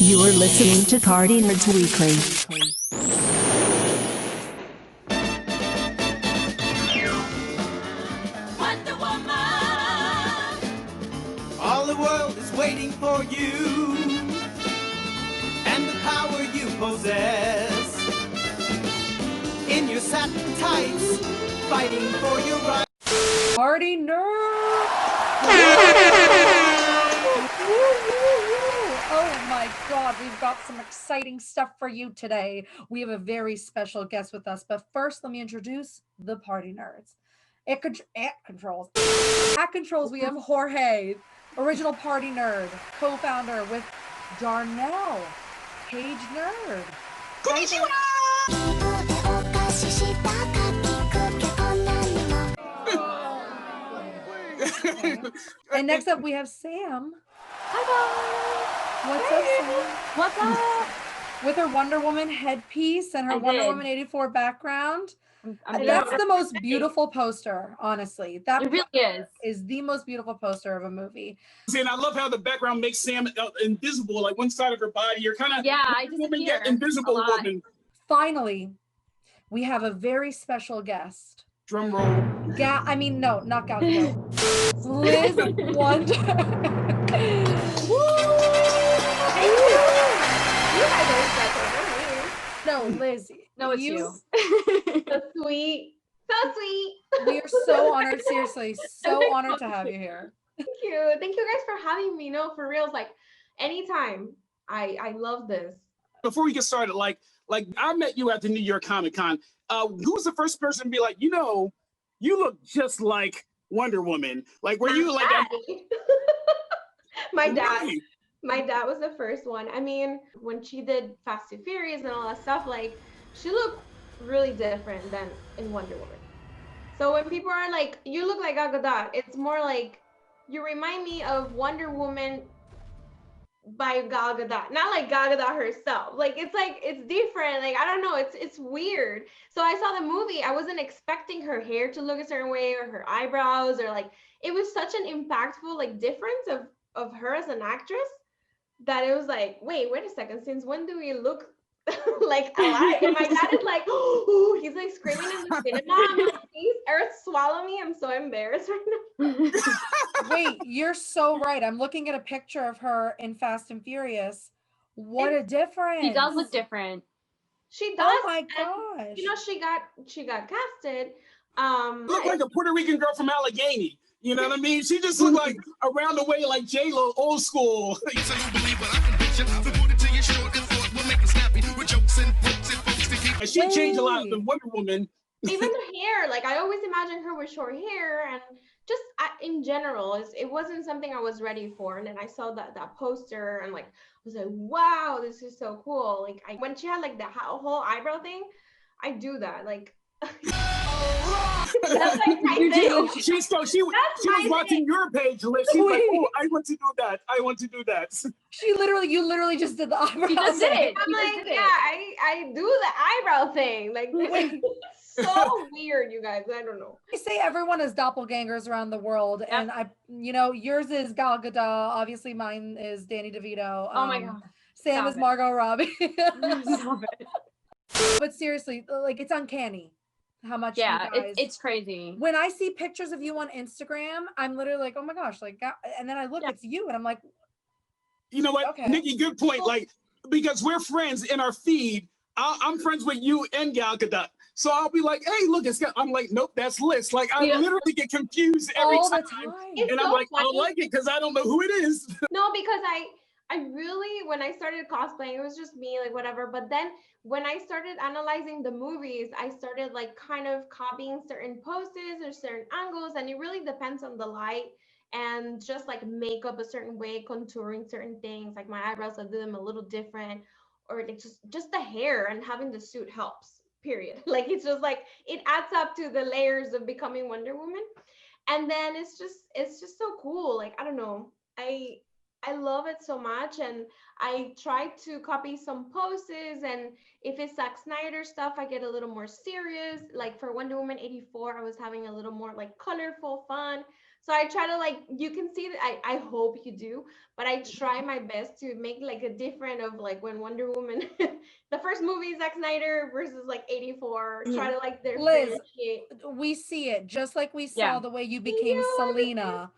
You're listening to Partynerdz Weekly. Wonder Woman! All the world is waiting for you and the power you possess. In your satin tights, fighting for your right. Partynerdz! Oh my God, we've got some exciting stuff for you today. We have a very special guest with us, but first let me introduce the Partynerdz. At controls, we have Jorge, original party nerd, co-founder with Darnell, page nerd. And next up we have Sam. What's up, Sam? What's up? With her Wonder Woman headpiece and her Wonder Woman 84 background. That's the most beautiful poster, honestly. That it really is the most beautiful poster of a movie. And I love how the background makes Sam invisible, like one side of her body. You're kind of invisible woman. Finally, we have a very special guest. Drum roll. No, not Gal Gadot. Liz Wonder. No, Liz. No, it's you. So sweet. So sweet. We are so honored, seriously, so honored to have you here. Thank you. Thank you guys for having me. No, for real, like anytime. I love this. Before we get started, like I met you at the New York Comic Con. Who was the first person to be like, you look just like Wonder Woman? Like, were you like that? My dad. Really? My dad was the first one. I mean, when she did Fast and Furious and all that stuff, like, she looked really different than in Wonder Woman. So when people are like, you look like Gal Gadot, it's more like, you remind me of Wonder Woman by Gal Gadot, not like Gal Gadot herself. Like, it's different. Like, I don't know, it's weird. So I saw the movie, I wasn't expecting her hair to look a certain way or her eyebrows, or like, it was such an impactful like difference of her as an actress, that it was like, wait a second, since when do we look like alike? And my dad is like, oh, he's like screaming in the cinema. I'm like, please, Earth, swallow me. I'm so embarrassed right now. Wait, you're so right. I'm looking at a picture of her in Fast and Furious. What a difference. She does look different. She does. Oh my gosh. She got casted. Look like a Puerto Rican girl from Allegheny. You know what I mean? She just looked like around the way like J-Lo, old school. And she changed a lot than Wonder Woman. Even the hair, like I always imagined her with short hair, and just in general, it wasn't something I was ready for. And then I saw that poster, and like I was like, wow, this is so cool. Like when she had like the whole eyebrow thing, I do that. Like, that's like my thing. She was watching your page, Liz. She's like, oh, I want to do that. You literally just did the eyebrow. She just did it. I'm like, yeah, I do the eyebrow thing. Like, so weird, you guys. I don't know. I say everyone is doppelgangers around the world, and yours is Gal Gadot. Obviously, mine is Danny DeVito. Oh my God. Sam is Margot Robbie. Stop it. But seriously, like it's uncanny how much. Yeah, you guys, it's crazy. When I see pictures of you on Instagram, I'm literally like, oh my gosh, like, and then I look, it's you, and I'm like, you know what, okay. Nikki, good point. Like, because we're friends in our feed, I'm friends with you and Gal Gadot. So I'll be like, hey, look, I'm like, nope, that's Liz. Like, I literally get confused every all time. The time. And I'm like, I don't like it because I don't know who it is. No, because I really, when I started cosplaying, it was just me, like whatever. But then when I started analyzing the movies, I started like kind of copying certain poses or certain angles. And it really depends on the light and just like makeup a certain way, contouring certain things. Like my eyebrows, I do them a little different, or like just the hair, and having the suit helps, period. Like it's just like, it adds up to the layers of becoming Wonder Woman. And then it's just so cool. Like, I don't know. I love it so much, and I try to copy some poses, and if it's Zack Snyder stuff, I get a little more serious. Like for Wonder Woman 84, I was having a little more like colorful fun. So I try to like, you can see that I hope you do, but I try my best to make like a different of like when Wonder Woman, the first movie, Zack Snyder versus like 84, try to like Liz, differentiate. we see it just like we saw Yeah. the way you Thank became you, I appreciate Selena.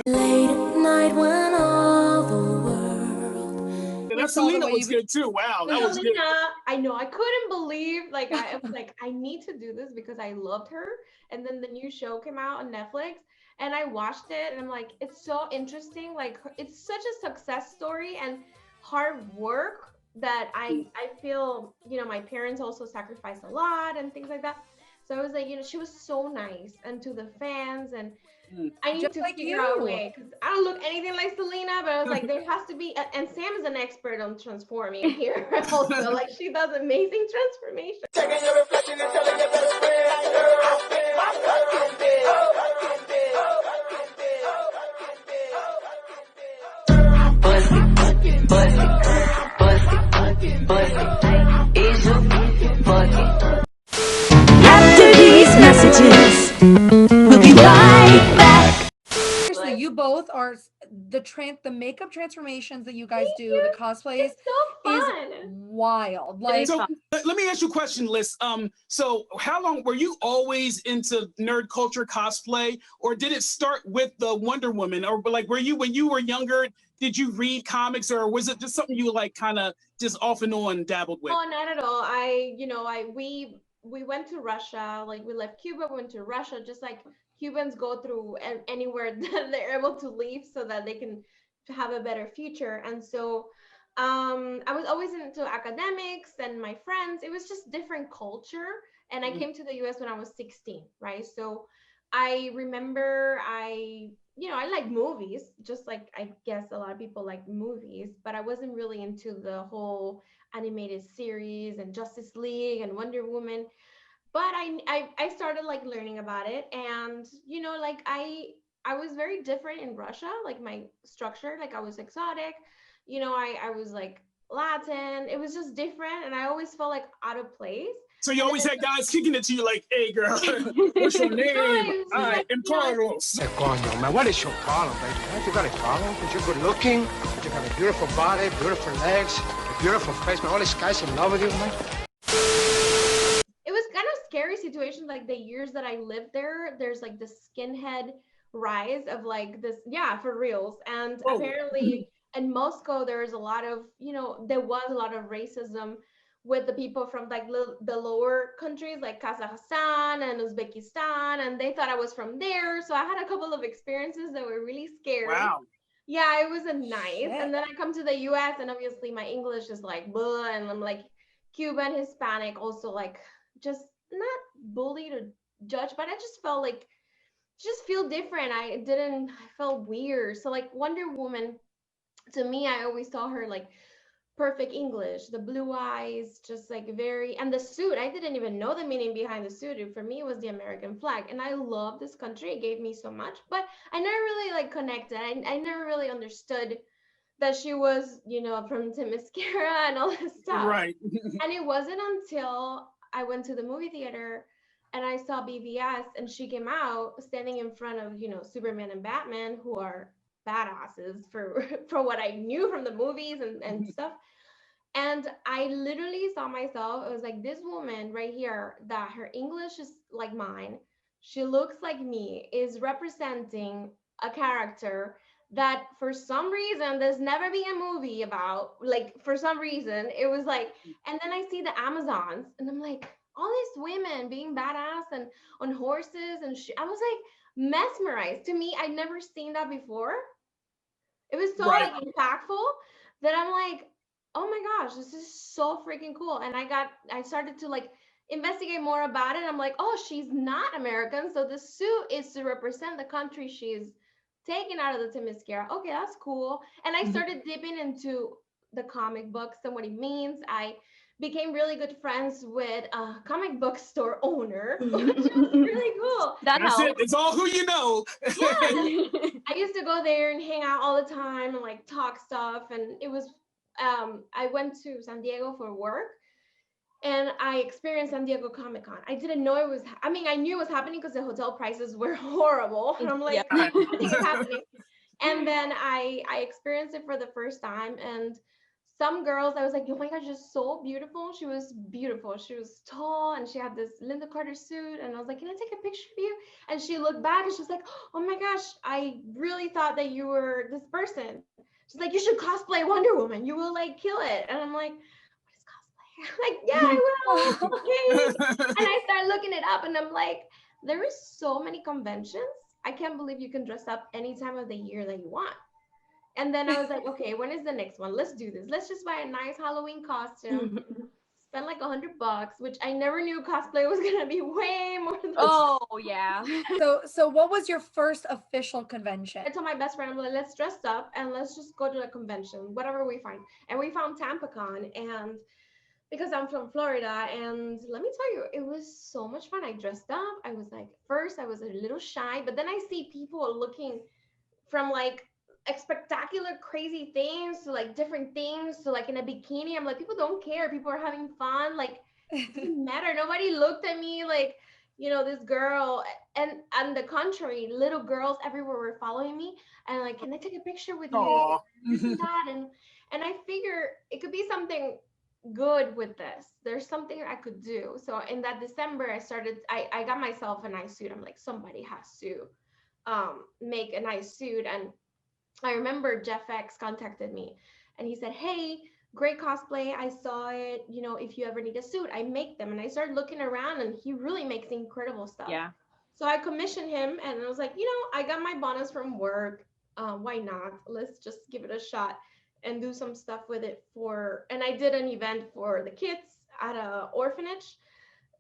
Late at night when all the world. Yeah, We that saw the Selena way was you good too. Wow, that was good. Selena, I know, I couldn't believe, like, I was like, I need to do this because I loved her. And then the new show came out on Netflix and I watched it and I'm like, it's so interesting. Like, it's such a success story and hard work that I feel, you know, my parents also sacrificed a lot and things like that. So I was like, you know, she was so nice and to the fans, and I need Just to like figure out a you. way because I don't look anything like Selena, but I was like, there has to be, and Sam is an expert on transforming here also. Like, she does amazing transformation. Taking your reflection and telling your best friend, girl, my fucking bed. After these messages, we'll be right back. Seriously, you both are the makeup transformations that you guys do, the cosplays It's so is fun. wild. It Like, is So fun. let me ask you a question, Liz. So how long were you always into nerd culture cosplay, or did it start with the Wonder Woman, or like were you when you were younger? Did you read comics, or was it just something you like kind of just off and on dabbled with? Oh, not at all. We went to Russia, like we left Cuba, went to Russia, just like Cubans go through anywhere that they're able to leave so that they can have a better future. And so I was always into academics and my friends. It was just different culture. And I came to the US when I was 16, right? So I remember I like movies, just like I guess a lot of people like movies, but I wasn't really into the whole animated series and Justice League and Wonder Woman. But I started like learning about it, and like I was very different in Russia, like my structure, like I was exotic, I was like Latin. It was just different, and I always felt like out of place. So you And always then had guys kicking it to you like, "Hey, girl, what's your name? it was All right, like, and Carlos." Hey, coño, man, what is your problem, baby? Haven't you got a problem? That you're good looking, that you have a beautiful body, beautiful legs, a beautiful face, man. All these guys in love with you, man. it was kind of scary situation, like the years that I lived there. There's like this skinhead rise of like this, yeah, for reals. And Oh. apparently in Moscow there's a lot of, there was a lot of racism with the people from like the lower countries like Kazakhstan and Uzbekistan, and they thought I was from there. So I had a couple of experiences that were really scary. Wow. Yeah, it was a nice. Shit. And then I come to the US, and obviously my English is like blah, and I'm like Cuban, Hispanic, also like just not bullied or judged, but I just felt like just feel different. I felt weird. So like Wonder Woman, to me, I always saw her like perfect English, the blue eyes, just like very, and the suit. I didn't even know the meaning behind the suit. For me, it was the American flag, and I love this country. It gave me so much, but I never really like connected. I never really understood that she was, from Themyscira and all this stuff. Right. And it wasn't until I went to the movie theater and I saw BVS, and she came out standing in front of, Superman and Batman, who are badasses for for what I knew from the movies and stuff. And I literally saw myself. It was like, this woman right here, that her English is like mine, she looks like me, is representing a character that for some reason there's never been a movie about. Like, for some reason it was like, and then I see the Amazons, and I'm like, all these women being badass and on horses, and I was like mesmerized. To me, I'd never seen that before. It was so Right. like impactful that I'm like, oh my gosh, this is so freaking cool. And I started to like investigate more about it. I'm like, oh, she's not American, so the suit is to represent the country she's taken out of the Themyscira. Okay, that's cool. And I started dipping into the comic books and what it means. I became really good friends with a comic book store owner, which is really cool. That That's helps. it. It's all who you know. Yeah. I used to go there and hang out all the time and like talk stuff. And it was, I went to San Diego for work, And I experienced San Diego Comic-Con. I didn't know it was, I mean, I knew it was happening because the hotel prices were horrible. And I'm like, Yeah. everything is happening. And then I experienced it for the first time. And some girls, I was like, oh my gosh, she's so beautiful. She was beautiful. She was tall and she had this Linda Carter suit. And I was like, can I take a picture of you? And she looked back and she's like, oh my gosh, I really thought that you were this person. She's like, you should cosplay Wonder Woman. You will like kill it. And I'm like, what is cosplay? I'm like, yeah, I will. Okay. And I started looking it up and I'm like, there is so many conventions. I can't believe you can dress up any time of the year that you want. And then I was like, okay, when is the next one? Let's do this. Let's just buy a nice Halloween costume, spend like $100, which I never knew cosplay was gonna be way more than Oh yeah. So what was your first official convention? I told my best friend, I'm like, let's dress up and let's just go to a convention, whatever we find. And we found TampaCon, and because I'm from Florida, and let me tell you, it was so much fun. I dressed up. I was like, first I was a little shy, but then I see people looking from like spectacular crazy things to like different things to like in a bikini. I'm like, people don't care. People are having fun. Like, it doesn't matter. Nobody looked at me like, you know, this girl. And on the contrary, little girls everywhere were following me and like, can I take a picture with you? Aw. This and that. And I figure it could be something good with this. There's something I could do. So in that December, I got myself a nice suit. I'm like, somebody has to make a nice suit. And I remember Jeff X contacted me and he said, hey, great cosplay. I saw it. You know, if you ever need a suit, I make them. And I started looking around and he really makes incredible stuff. Yeah. So I commissioned him and I was like, you know, I got my bonus from work. Why not? Let's just give it a shot and do some stuff with it and I did an event for the kids at a orphanage.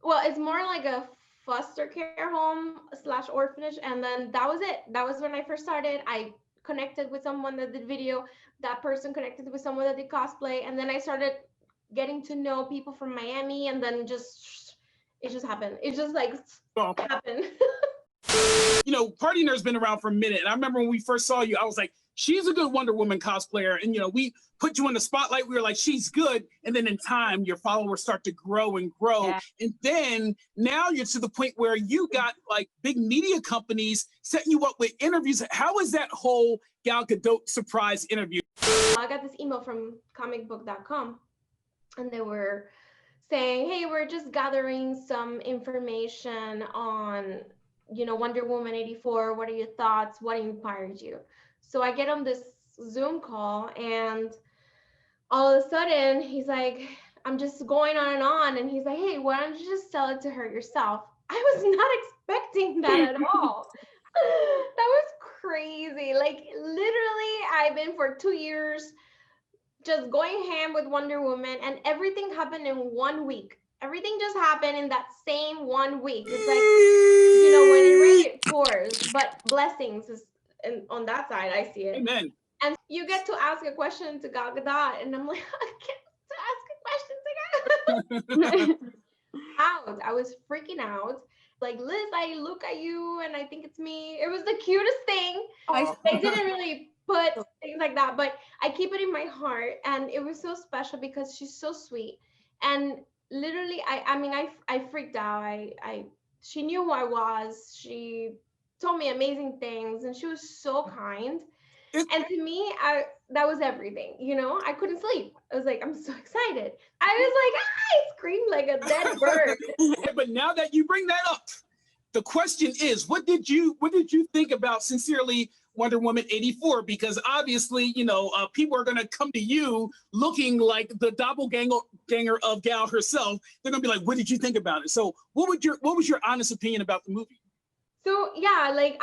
Well, it's more like a foster care home / orphanage. And then that was it. That was when I first started. I connected with someone that did video. That person connected with someone that did cosplay. And then I started getting to know people from Miami, and then it just happened. It just like happened. You know, Partynerd's been around for a minute. And I remember when we first saw you, I was like, she's a good Wonder Woman cosplayer. And, you know, we put you in the spotlight. We were like, she's good. And then in time, your followers start to grow and grow. Yeah. And then now you're to the point where you got like big media companies setting you up with interviews. How is that whole Gal Gadot surprise interview? I got this email from comicbook.com and they were saying, hey, we're just gathering some information on, you know, Wonder Woman 84. What are your thoughts? What inspired you? So I get on this Zoom call and all of a sudden he's like, I'm just going on and on. And he's like, hey, why don't you just tell it to her yourself? I was not expecting that at all. That was crazy. Like literally I've been for 2 years just going ham with Wonder Woman, and everything happened in 1 week. Everything just happened in that same 1 week. It's like, you know, when it rains, it pours, but blessings is and on that side, I see it. Amen. And you get to ask a question to Gal Gadot, and I'm like, I get to ask a question to Gal. I was freaking out. Like, Liz, I look at you and I think it's me. It was the cutest thing. They didn't really put things like that, but I keep it in my heart. And it was so special because she's so sweet. And literally, I freaked out. She knew who I was. She told me amazing things and she was so kind. And to me, that was everything, you know. I couldn't sleep. I was like, I'm so excited. I was like, I screamed like a dead bird. But now that you bring that up, the question is, what did you think about Sincerely Wonder Woman 84? Because obviously, you know, people are going to come to you looking like the doppelganger of Gal herself. They're going to be like, what did you think about it? So what was your honest opinion about the movie? So yeah, like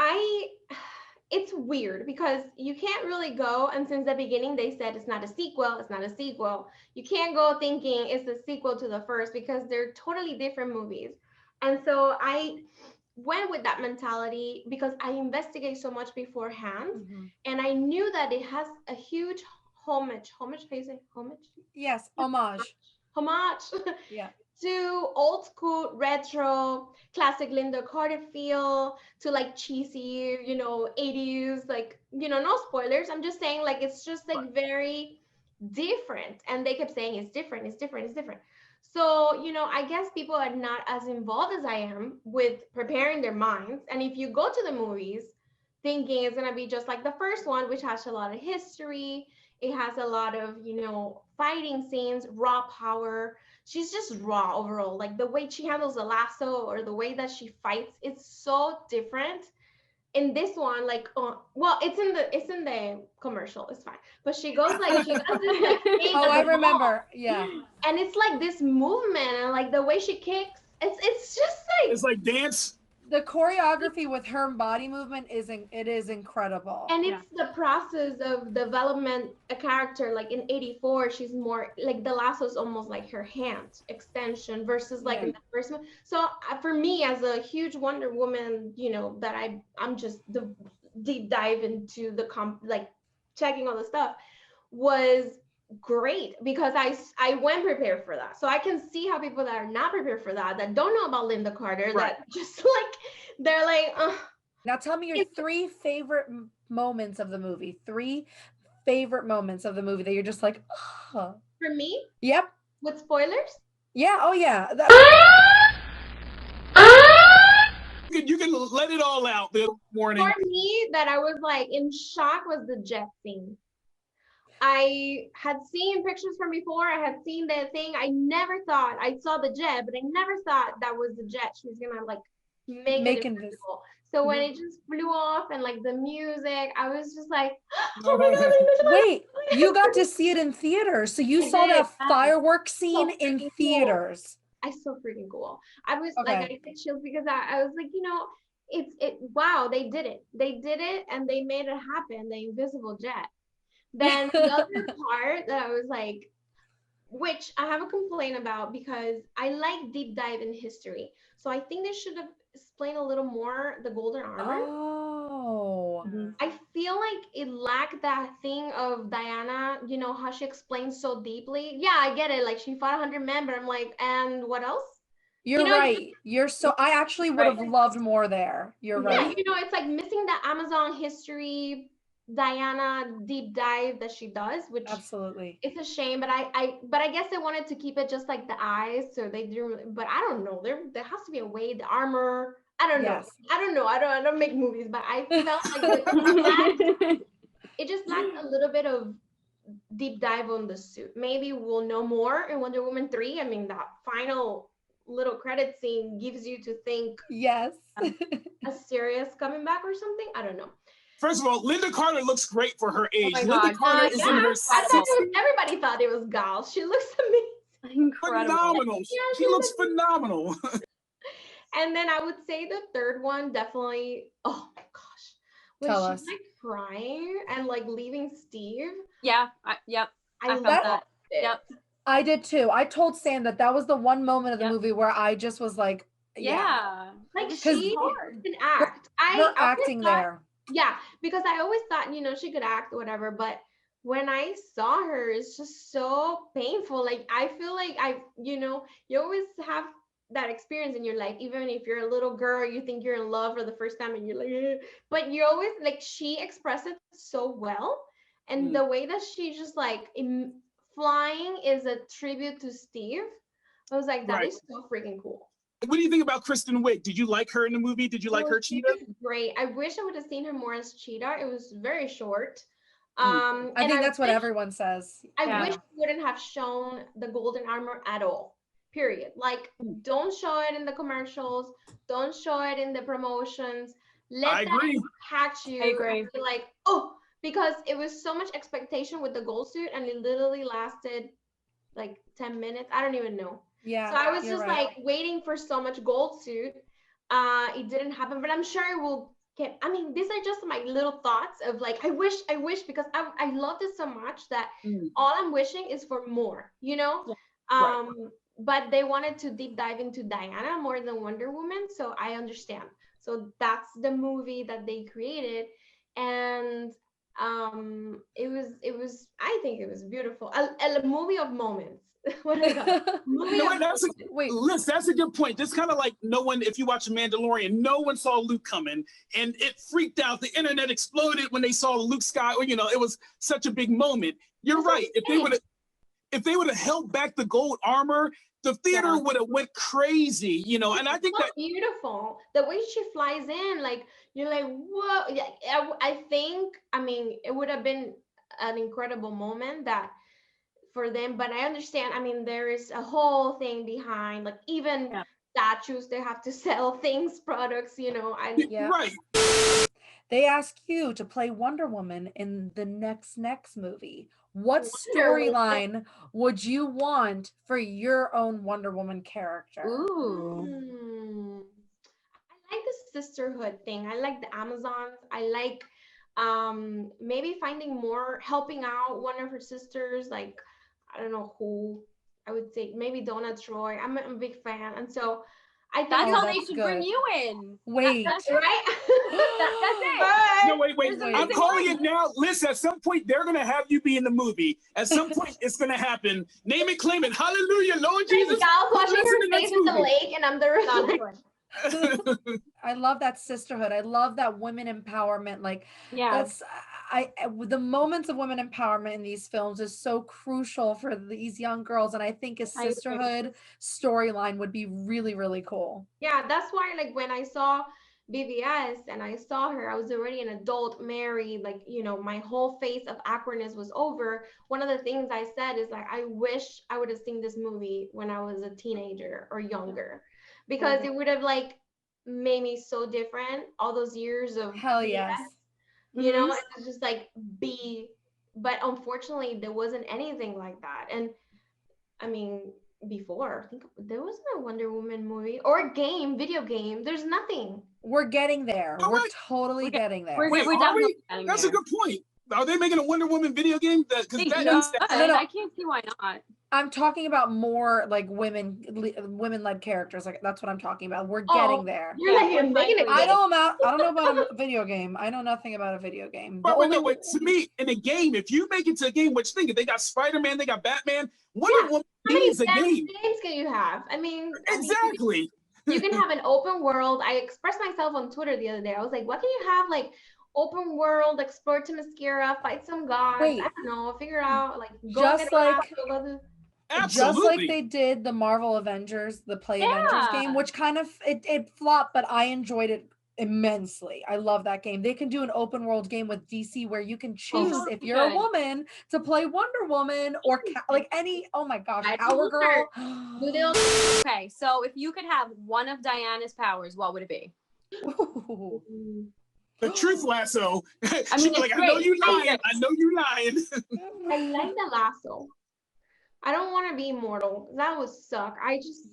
it's weird because you can't really go, and since the beginning they said it's not a sequel, it's not a sequel. You can't go thinking it's a sequel to the first because they're totally different movies. And so I went with that mentality because I investigate so much beforehand, and I knew that it has a huge homage. Yes, homage. Yeah. To old school retro classic Linda Carter feel, to like cheesy, you know, 80s, like, you know, no spoilers. I'm just saying, like, it's just like very different. And they kept saying it's different. So, you know, I guess people are not as involved as I am with preparing their minds. And if you go to the movies thinking it's going to be just like the first one, which has a lot of history, it has a lot of, you know, fighting scenes, raw power. She's just raw overall. Like the way she handles the lasso or the way that she fights, it's so different. In this one, like, well, it's in the commercial, it's fine. But she goes like she does this like thing Oh, at I the wall, remember. Yeah. and it's like this movement and like the way she kicks. It's just like It's like dance. The choreography with her body movement it is incredible. and it's the process of development a character. Like in 84, she's more like the lasso is almost like her hand extension versus like in the first one. So for me as a huge Wonder Woman, you know, that I'm just the deep dive into the like checking all the stuff was great because I went prepared for that. So I can see how people that are not prepared for that don't know about Linda Carter, that just like they're like Now tell me your 3 favorite moments of the movie. 3 favorite moments of the movie that you're just like, oh. For me? Yep. With spoilers? Yeah. Oh yeah. You can let it all out this morning. For me, that I was like in shock was the jet scene. I had seen pictures from before. I had seen the thing. I never thought I saw the jet, but I never thought that was the jet. She was gonna like make it invisible. So when it just flew off and like the music, I was just like, oh my god! Wait, you got to see it in theaters, so you saw that fireworks scene in theaters. I so freaking cool. I was like, I get chills because I was like, you know, wow, they did it, and they made it happen. The invisible jet. Then the other part that I was like, which I have a complaint about because I like deep dive in history. So I think they should have explained a little more the golden armor. Oh. I feel like it lacked that thing of Diana, you know, how she explains so deeply. Yeah, I get it. Like she fought 100 men, but I'm like, and what else? You're right. I actually would have loved more there. You're right. You know, it's like missing the Amazon history Diana deep dive that she does, which absolutely it's a shame, but I guess they wanted to keep it just like the eyes, so they do. But I don't know, there has to be a way. The armor, I don't know. I don't make movies, but I felt like it just lacked a little bit of deep dive on the suit. Maybe we'll know more in Wonder Woman 3. I mean, that final little credit scene gives you to think a serious coming back or something. I don't know. First of all, Linda Carter looks great for her age. Oh Linda Carter is in her 60s. Everybody thought it was Gal. She looks amazing. Incredible. Phenomenal. She looks phenomenal. And then I would say the third one definitely, oh my gosh. Tell us. Like crying and like leaving Steve. Yeah. Yep. I felt that. Yep. I did too. I told Sam that was the one moment of the movie where I just was like, like she can act. Her acting there. Yeah, because I always thought, you know, she could act or whatever, but when I saw her, it's just so painful. Like, I feel like you know, you always have that experience in your life, even if you're a little girl, you think you're in love for the first time and you're like, but you're always like, she expressed it so well. And the way that she just like flying is a tribute to Steve. I was like, that is so freaking cool. What do you think about Kristen Wiig? Did you like her in the movie? Did you like her Cheetah? Great. I wish I would have seen her more as Cheetah. It was very short. I think that's what everyone says. I wish we wouldn't have shown the golden armor at all. Period. Like, don't show it in the commercials. Don't show it in the promotions. Let that catch you. I agree. And be like, oh, because it was so much expectation with the gold suit, and it literally lasted like 10 minutes. I don't even know. Yeah. So I was just like waiting for so much gold suit. It didn't happen, but I'm sure it will get. I mean, these are just my little thoughts of like, I wish, because I love this so much that all I'm wishing is for more, you know? But they wanted to deep dive into Diana more than Wonder Woman. So I understand. So that's the movie that they created. And it was, I think it was beautiful. A movie of moments. Liz, that's a good point. Just kind of like no one, if you watch Mandalorian, no one saw Luke coming, and it freaked out. The internet exploded when they saw Luke Skywalker. You know, it was such a big moment. You're right. If if they would have held back the gold armor, the theater would have went crazy, you know. And I think that beautiful. The way she flies in, like you're like, whoa. Yeah, I think, I mean, it would have been an incredible moment that for them, but I understand. I mean, there is a whole thing behind, like even statues, they have to sell things, products, you know. right. They ask you to play Wonder Woman in the next movie. What storyline would you want for your own Wonder Woman character? Ooh. I like the sisterhood thing. I like the Amazons. I like maybe finding more, helping out one of her sisters, like I don't know who. I would say maybe Donna Troy. I'm a big fan, and so I think that's how they should bring you in. Wait, that's right. That's it. No, wait. I'm calling it now. Listen, at some point they're gonna have you be in the movie. At some point it's gonna happen. Name it, claim it. Hallelujah, Lord Jesus. Gal's washing her face in the lake, and I'm the reflection. I love that sisterhood. I love that women empowerment. Like, that's the moments of women empowerment in these films is so crucial for these young girls, and I think a sisterhood storyline would be really, really cool. Yeah, that's why, like, when I saw BVS and I saw her, I was already an adult, married, like, you know, my whole phase of awkwardness was over. One of the things I said is like, I wish I would have seen this movie when I was a teenager or younger, because it would have like made me so different all those years of yes, you know. It's just like but unfortunately there wasn't anything like that. And I mean, before, I think there wasn't a Wonder Woman movie or video game. There's nothing. We're getting there. We're totally getting there. We're definitely getting That's there. a good point. Are they making a Wonder Woman video game? I can't see why not. I'm talking about more like women-led characters. Like that's what I'm talking about. We're getting there. You're like making it. I don't know about a video game. I know nothing about a video game. Wait, to me, in a game, if you make it to a game, which think they got Spider-Man, they got Batman. Wonder Woman needs a game. Games can you have? I mean, exactly. You can have an open world. I expressed myself on Twitter the other day. I was like, what can you have, like open world, explore Themyscira, fight some gods? I don't know, figure out, like, go just like Absolutely. Just like they did the Marvel Avengers, the Avengers game, which kind of it flopped, but I enjoyed it immensely. I love that game. They can do an open world game with DC where you can choose if you're a woman to play Wonder Woman or like any, oh my gosh, Power Girl. Okay, so if you could have one of Diana's powers, what would it be? The truth lasso. I mean, like, I know you lying. I know you lying. I like the lasso. I don't want to be immortal. That would suck. I just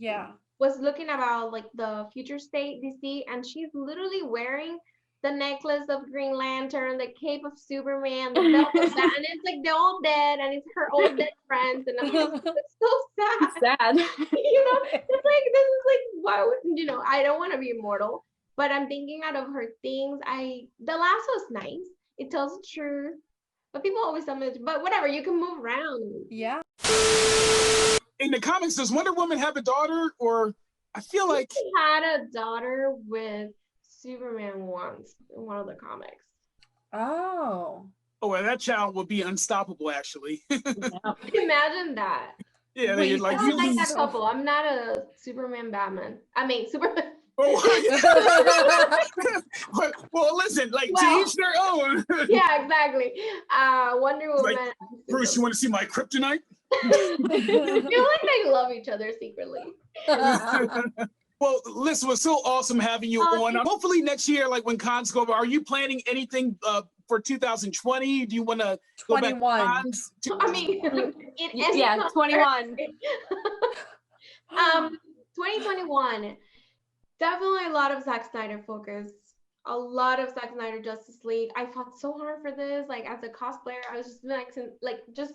was looking about like the future state DC, and she's literally wearing the necklace of Green Lantern, the cape of Superman, the belt of that, and it's like they're all dead, and it's her old dead friends, and I'm like, it's so sad. It's sad. You know, it's like, this is like, why would, you know, I don't want to be immortal, but I'm thinking out of her things. The lasso's nice. It tells the truth. But people always tell me, but whatever, you can move around. Yeah. In the comics, does Wonder Woman have a daughter? Or I feel like she had a daughter with Superman once in one of the comics. Oh. Oh, well, that child would be unstoppable, actually. Imagine that. Yeah, wait, like, I don't like that couple. I'm not a Superman Batman. I mean, Superman. Well, listen, like, to each their own. Yeah, exactly. Wonder Woman. Like, Bruce, you want to see my kryptonite? I feel like they love each other secretly. Well, Liz, it was so awesome having you on. Hopefully next year, like when cons go over, are you planning anything for 2020? Do you want to go back to cons? I mean, 21. 2021. Definitely a lot of Zack Snyder focus. A lot of Zack Snyder Justice League. I fought so hard for this. Like, as a cosplayer, I was just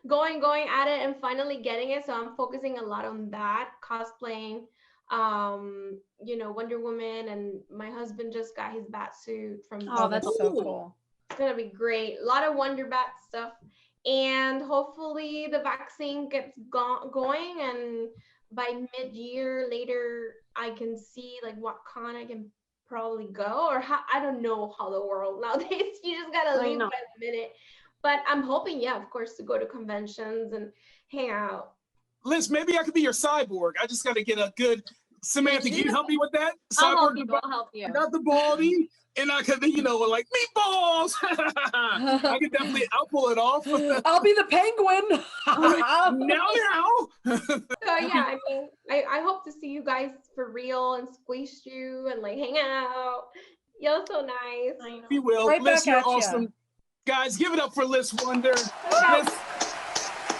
going at it and finally getting it. So I'm focusing a lot on that, cosplaying. You know, Wonder Woman, and my husband just got his bat suit from. Oh, that's so cool. It's gonna be great. A lot of Wonder Bat stuff, and hopefully the vaccine gets going, and by mid-year later I can see like what con I can probably go, or how, I don't know how the world nowadays. You just gotta live by the minute. But I'm hoping, yeah, of course, to go to conventions and hang out. Liz, maybe I could be your cyborg. I just got to get a good Samantha. Can you help me with that? I'll help Cyborg, you. I'll help you. I got the baldy, and I could, like meatballs. I could definitely, I'll pull it off. I'll be the penguin. Now. So yeah, I mean, I hope to see you guys for real and squeeze you and like hang out. You're so nice. We will. Right Liz, back you're at ya. awesome. Guys, give it up for Liz Wonder. Yeah. Liz,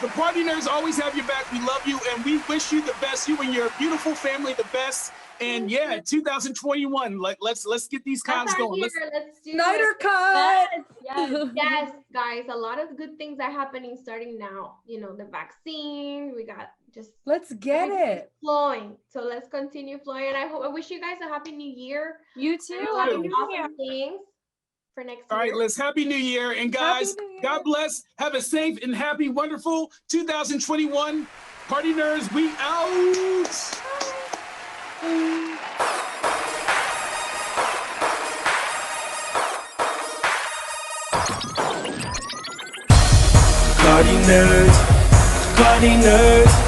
the Party Nerds always have your back. We love you, and we wish you the best. You and your beautiful family the best. And yeah, 2021. Let's get these cons That's our going. year. Let's do Snyder it. cut. Yes. Yes, guys, a lot of good things are happening starting now. You know, the vaccine, we got just Let's get it. flowing. So let's continue flowing. And I wish you guys a happy new year. You too. And a lot of Happy New Year. awesome things for next All year. right, Liz, Happy New Year. And guys, Happy New Year. God bless. Have a safe and happy, wonderful 2021. Party Nerds, we out. Party nerds, party nerds.